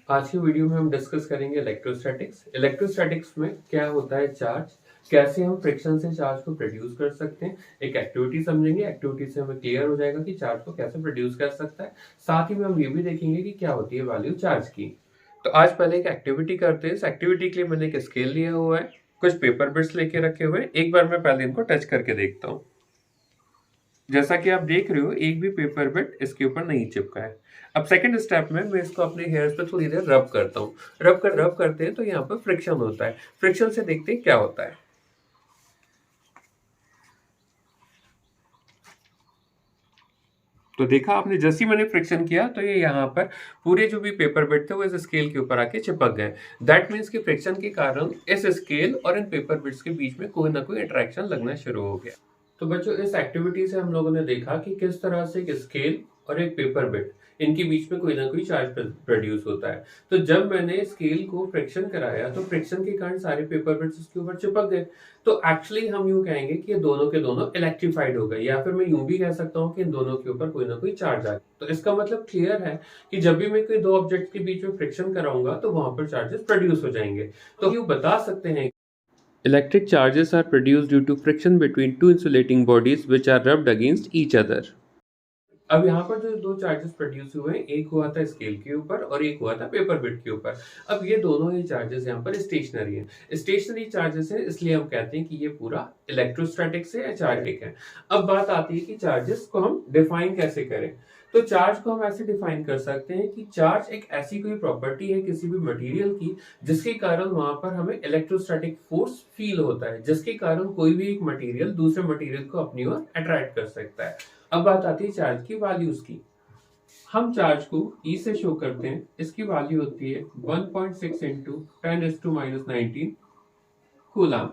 आज की वीडियो में हम डिस्कस करेंगे इलेक्ट्रोस्टैटिक्स। इलेक्ट्रोस्टैटिक्स में क्या होता है चार्ज, कैसे हम फ्रिक्शन से चार्ज को प्रोड्यूस कर सकते हैं। एक एक्टिविटी समझेंगे, एक्टिविटी से हमें क्लियर हो जाएगा कि चार्ज को कैसे प्रोड्यूस कर सकता है। साथ ही में हम ये भी देखेंगे कि क्या होती है वैल्यू चार्ज की। तो आज पहले एक एक्टिविटी करते हैं। इस एक्टिविटी के लिए मैंने एक स्केल लिया हुआ है, कुछ पेपर बिट्स लेके रखे हुए हैं। एक बार मैं पहले इनको टच करके देखता हूँ। जैसा कि आप देख रहे हो एक भी पेपर बिट इसके ऊपर नहीं चिपका है। अब सेकंड स्टेप में मैं इसको अपने हेयर्स पे थोड़ी देर रब करता हूँ। रब करते हैं तो यहाँ पर फ्रिक्शन होता है। फ्रिक्शन से देखते हैं क्या होता है। तो देखा आपने, जैसे ही मैंने फ्रिक्शन किया तो ये यहाँ पर पूरे जो भी पेपर बिट थे वो इस स्केल के ऊपर आके चिपक गए। दैट मीन्स कि फ्रिक्शन के कारण इस स्केल और इन पेपर बिट्स के बीच में कोई ना कोई इंटरेक्शन लगना शुरू हो गया। तो बच्चों, इस एक्टिविटी से हम लोगों ने देखा कि किस तरह से एक स्केल और एक पेपर बिट, इनके बीच में कोई ना कोई चार्ज प्रोड्यूस होता है। तो जब मैंने स्केल को फ्रिक्शन कराया तो फ्रिक्शन के कारण सारे पेपर बिट्स इसके ऊपर चिपक गए। तो एक्चुअली हम यूं कहेंगे कि ये दोनों के दोनों इलेक्ट्रीफाइड हो गए, या फिर मैं यूं भी कह सकता हूं कि इन दोनों के ऊपर कोई ना कोई चार्ज आ गया। तो इसका मतलब क्लियर है कि जब भी मैं कोई दो ऑब्जेक्ट के बीच में फ्रिक्शन कराऊंगा तो वहां पर चार्जेस प्रोड्यूस हो जाएंगे। तो यूं बता सकते हैं electric charges are produced due to friction between two insulating bodies which are rubbed against each other. अब यहाँ पर जो दो चार्जेस प्रोड्यूस हुए हैं, एक हुआ था स्केल के ऊपर और एक हुआ था पेपर बिट के ऊपर। अब ये दोनों ही चार्जेस यहाँ पर स्टेशनरी हैं। स्टेशनरी चार्जेस हैं, इसलिए हम कहते हैं कि ये पूरा इलेक्ट्रोस्टैटिक से चार्जिक है। अब बात आती है कि चार्जेस को हम डिफाइन कैसे करें। तो चार्ज को हम ऐसे डिफाइन कर सकते हैं कि चार्ज एक ऐसी कोई प्रॉपर्टी है किसी भी मटेरियल की जिसके कारण वहां पर हमें इलेक्ट्रोस्टैटिक फोर्स फील होता है, जिसके कारण कोई भी एक मटेरियल दूसरे मटेरियल को अपनी ओर अट्रैक्ट कर सकता है। अब बात आती है चार्ज की वैल्यूज की। हम चार्ज को E से शो करते हैं। इसकी वैल्यू होती है 1.6 इंटू 10⁻⁹ कूलाम।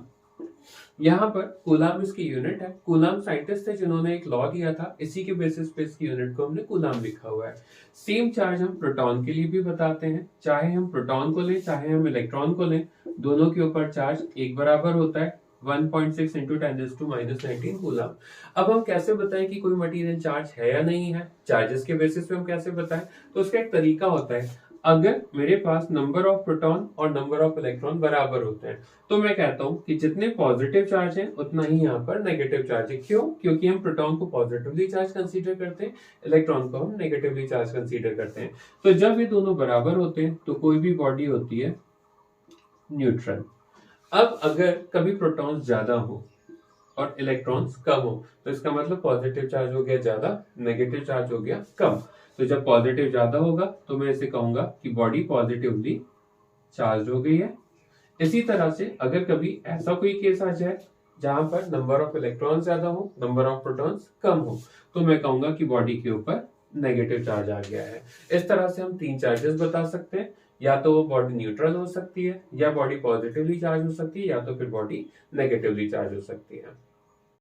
यहाँ पर कूलाम इसकी यूनिट है। कूलाम साइंटिस्ट थे जिन्होंने एक लॉ दिया था, इसी के बेसिस पे इसकी यूनिट को हमने कूलाम लिखा हुआ है। सेम चार्ज हम प्रोटॉन के लिए भी बताते हैं। चाहे हम प्रोटॉन को लें चाहे हम इलेक्ट्रॉन को लें, दोनों के ऊपर चार्ज एक बराबर होता है, 1.6 इंटू 10⁻⁹ कूलाम। अब हम कैसे बताएं कि कोई मटेरियल चार्ज है या नहीं है, चार्जेस के बेसिस पे हम कैसे बताएं। तो उसका एक तरीका होता है, अगर मेरे पास नंबर ऑफ प्रोटॉन और नंबर ऑफ इलेक्ट्रॉन बराबर होते हैं तो मैं कहता हूं कि जितने पॉजिटिव चार्ज है उतना ही यहाँ पर नेगेटिव चार्ज है। क्यों? क्योंकि हम प्रोटॉन को पॉजिटिवली चार्ज कंसीडर करते हैं, इलेक्ट्रॉन को हम नेगेटिवली चार्ज कंसीडर करते हैं। तो जब ये दोनों बराबर होते हैं तो कोई भी बॉडी होती है न्यूट्रल। अब अगर कभी प्रोटॉन्स ज्यादा हो और इलेक्ट्रॉन्स कम हो तो इसका मतलब पॉजिटिव चार्ज हो गया ज्यादा, नेगेटिव चार्ज हो गया कम। तो जब पॉजिटिव ज्यादा होगा तो मैं इसे कहूंगा कि बॉडी पॉजिटिवली चार्ज हो गई है। इसी तरह से अगर कभी ऐसा कोई केस आ जाए जहां पर नंबर ऑफ इलेक्ट्रॉन ज्यादा हो, नंबर ऑफ प्रोटॉन्स कम हो, तो मैं कहूंगा कि बॉडी के ऊपर नेगेटिव चार्ज आ गया है। इस तरह से हम तीन चार्जेस बता सकते हैं, या तो वो बॉडी न्यूट्रल हो सकती है, या बॉडी पॉजिटिवली चार्ज हो सकती है, या तो फिर बॉडी नेगेटिवली चार्ज हो सकती है।